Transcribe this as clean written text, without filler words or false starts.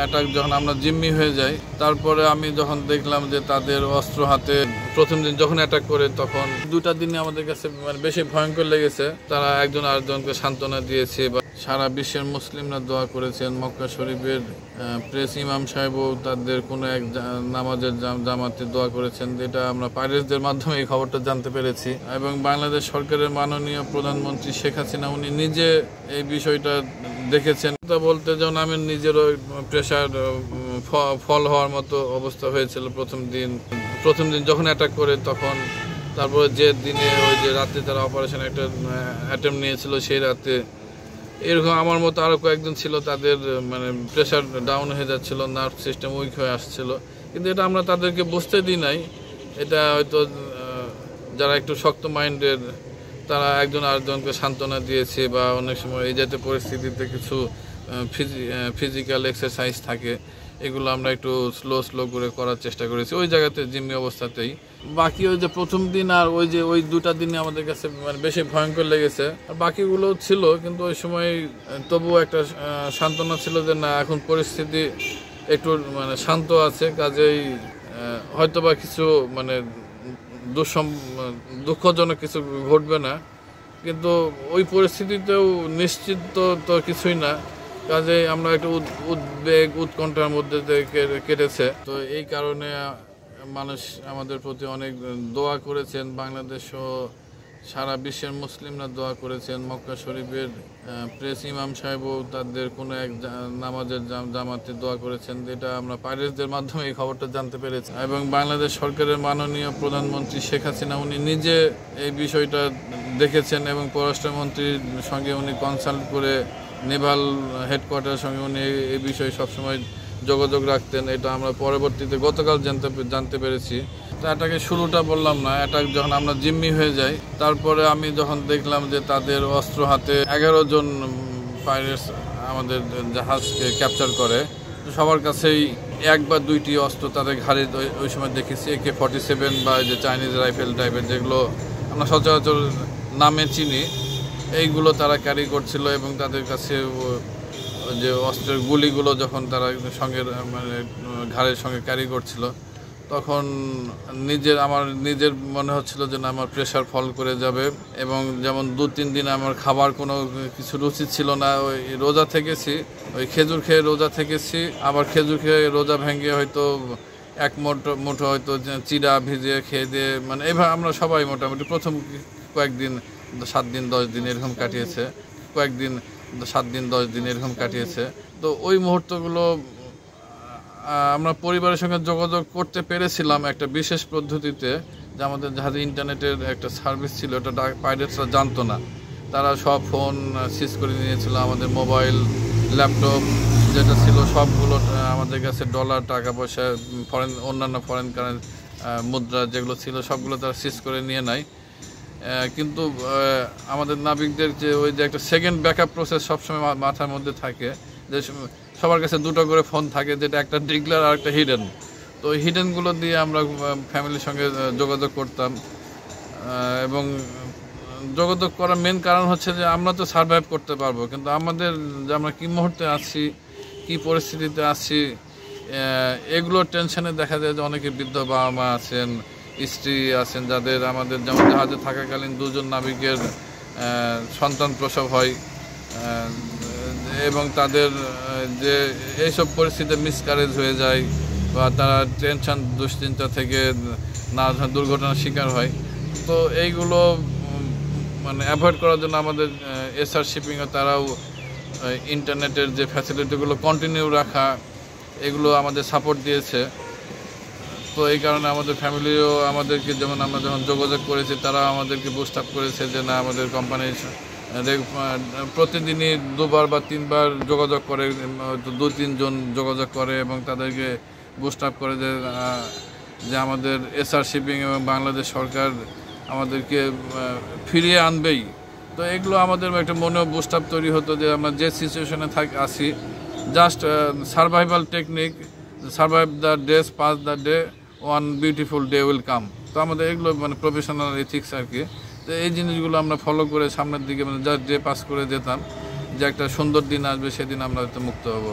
Attack যখন আমরা জিম্মি হয়ে যাই, তারপরে আমি যখন দেখলাম যে তাদের অস্ত্র হাতে প্রথম দিন যখন অ্যাটাক করে, তখন দুটা দিনে আমাদের কাছে বেশি ভয়ঙ্কর লেগেছে। তারা একজন আরেকজনকে সান্ত্বনা দিয়েছে বা সারা বিশ্বের মুসলিমরা দোয়া করেছেন। মক্কা শরীফের প্রেস ইমাম সাহেবও তাদের কোনো এক নামাজের জামাতে দোয়া করেছেন, যেটা আমরা পাইরেটসদের মাধ্যমে এই খবরটা জানতে পেরেছি। এবং বাংলাদেশ সরকারের মাননীয় প্রধানমন্ত্রী শেখ হাসিনা উনি নিজে এই বিষয়টা দেখেছেন। তা বলতে যেমন আমি নিজেরও প্রেশার ফল হওয়ার মতো অবস্থা হয়েছিল প্রথম দিন যখন অ্যাটাক করে, তখন তারপরে যে দিনে ওই যে রাতে তারা অপারেশন একটা অ্যাটেম্প নিয়েছিল, সেই রাতে এরকম আমার মতো আরও কয়েকজন ছিল, তাদের প্রেশার ডাউন হয়ে যাচ্ছিল, নার্ভ সিস্টেম উইক হয়ে আসছিল। কিন্তু এটা আমরা তাদেরকে বুঝতে দিই নাই। এটা হয়তো যারা একটু শক্ত মাইন্ডের তারা একজন আরেকজনকে সান্ত্বনা দিয়েছে, বা অনেক সময় এই জাতীয় পরিস্থিতিতে কিছু ফিজিক্যাল এক্সারসাইজ থাকে, এগুলো আমরা একটু স্লো করে করার চেষ্টা করেছি ওই জায়গাতে জিম্মি অবস্থাতেই। বাকি ওই যে প্রথম দিন আর ওই দুটা দিনে আমাদের কাছে বেশি ভয়ঙ্কর লেগেছে। আর বাকিগুলো ছিল, কিন্তু ওই সময় তবুও একটা সান্ত্বনা ছিল যে না, এখন পরিস্থিতি একটু শান্ত আছে, কাজেই হয়তোবা কিছু দুঃখজনক কিছু ঘটবে না। কিন্তু ওই পরিস্থিতিতেও নিশ্চিত তো কিছুই না, কাজে আমরা একটু উদ্বেগ উৎকণ্ঠার মধ্যে কেটেছে। তো এই কারণে মানুষ আমাদের প্রতি অনেক দোয়া করেছেন। বাংলাদেশ ও সারা বিশ্বের মুসলিমরা দোয়া করেছেন। মক্কা শরীফের প্রেস ইমাম সাহেবও তাদের কোনো এক নামাজের জামাতে দোয়া করেছেন, যেটা আমরা পাইরেটসদের মাধ্যমে এই খবরটা জানতে পেরেছি। এবং বাংলাদেশ সরকারের মাননীয় প্রধানমন্ত্রী শেখ হাসিনা উনি নিজে এই বিষয়টা দেখেছেন এবং পররাষ্ট্রমন্ত্রীর সঙ্গে উনি কনসাল্ট করে নেভাল হেডকোয়ার্টারের সঙ্গে উনি এই বিষয়ে সবসময় যোগাযোগ রাখতেন। এটা আমরা পরবর্তীতে গতকাল জানতে পেরেছি। তো অ্যাটাকের শুরুটা বললাম না, অ্যাটাক যখন আমরা জিম্মি হয়ে যাই, তারপরে আমি যখন দেখলাম যে তাদের অস্ত্র হাতে 11 জন পাইরেটস আমাদের জাহাজকে ক্যাপচার করে। সবার কাছেই এক বা দুইটি অস্ত্র তাদের ঘাড়ে ওই সময় দেখেছি, AK-47 বা যে চাইনিজ রাইফেল টাইপের, যেগুলো আমরা সচরাচর নামে চিনি, এইগুলো তারা ক্যারি করছিল। এবং তাদের কাছে যে অস্ত্রের গুলিগুলো যখন তারা সঙ্গে ঘাড়ের সঙ্গে ক্যারি করছিল, তখন আমার নিজের মনে হচ্ছিল যে না, আমার প্রেশার ফল করে যাবে। এবং যেমন 2-3 দিন আমার খাবার কোনো কিছু রুচি ছিল না। ওই রোজা থেকেছি, ওই খেজুর খেয়ে রোজা থেকেছি, আবার খেজুর খেয়ে রোজা ভেঙে হয়তো এক মুঠো হয়তো চিড়া ভিজিয়ে খেয়ে দিয়ে, এভাবে আমরা সবাই মোটামুটি প্রথম কয়েকদিন 7 দিন 10 দিন এরকম কাটিয়েছে, তো ওই মুহূর্তগুলো আমরা পরিবারের সঙ্গে যোগাযোগ করতে পেরেছিলাম একটা বিশেষ পদ্ধতিতে, যে আমাদের জাহাজে ইন্টারনেটের একটা সার্ভিস ছিল, ওটা পাইরেটসরা জানতো না। তারা সব ফোন সিজ করে নিয়েছিল, আমাদের মোবাইল, ল্যাপটপ যেটা ছিল সবগুলো আমাদের কাছে ডলার, টাকা পয়সা, অন্যান্য ফরেন কারেন্সি মুদ্রা যেগুলো ছিল সবগুলো তারা সিজ করে নিয়ে নেয়। কিন্তু আমাদের নাবিকদের যে একটা সেকেন্ড ব্যাকআপ প্রসেস সবসময় মাথার মধ্যে থাকে, যে সবার কাছে 2টো করে ফোন থাকে, যেটা একটা ডিগলার আর একটা হিডেন। তো ওই হিডেনগুলো দিয়ে আমরা ফ্যামিলির সঙ্গে যোগাযোগ করতাম। এবং যোগাযোগ করার মেন কারণ হচ্ছে যে আমরা তো সারভাইভ করতে পারবো, কিন্তু আমাদের যে আমরা কী মুহূর্তে আছি, কী পরিস্থিতিতে আছি, এগুলোর টেনশনে দেখা যায় যে অনেকে বৃদ্ধ বাবা মা আছেন, স্ত্রী আছেন, যাদের আমাদের যেমন জাহাজে থাকাকালীন 2 জন নাবিকের সন্তান প্রসব হয়, এবং তাদের যে এইসব পরিস্থিতিতে মিসক্যারেজ হয়ে যায়, বা তারা টেনশন দুশ্চিন্তা থেকে দুর্ঘটনার শিকার হয়। তো এইগুলো অ্যাভয়েড করার জন্য আমাদের এসআর শিপিংয়ে তারাও ইন্টারনেটের যে ফ্যাসিলিটিগুলো কন্টিনিউ রাখা, এগুলো আমাদের সাপোর্ট দিয়েছে। তো এই কারণে আমাদের ফ্যামিলিও আমাদেরকে, যেমন আমরা যখন যোগাযোগ করেছি, তারা আমাদেরকে বুস্ট আপ করেছে যে না, আমাদের কোম্পানি প্রতিদিনই 2বার বা 3বার যোগাযোগ করে, 2-3 জন যোগাযোগ করে এবং তাদেরকে বুস্ট আপ করে যে আমাদের এসআর শিপিং এবং বাংলাদেশ সরকার আমাদেরকে ফিরিয়ে আনবেই। তো এগুলো আমাদের একটা মনেও বুস্ট আপ তৈরি হতো যে আমরা যে সিচুয়েশনে আছি, just survival technique, survive the days, pass the day, one beautiful day will come. তো আমাদের এগুলো প্রফেশনাল এথিক্স আর কি। তো এই জিনিসগুলো আমরা ফলো করে সামনের দিকে জাস্ট ডে পাস করে যেতাম, যে একটা সুন্দর দিন আসবে, সেদিন আমরা হয়তো মুক্ত হব।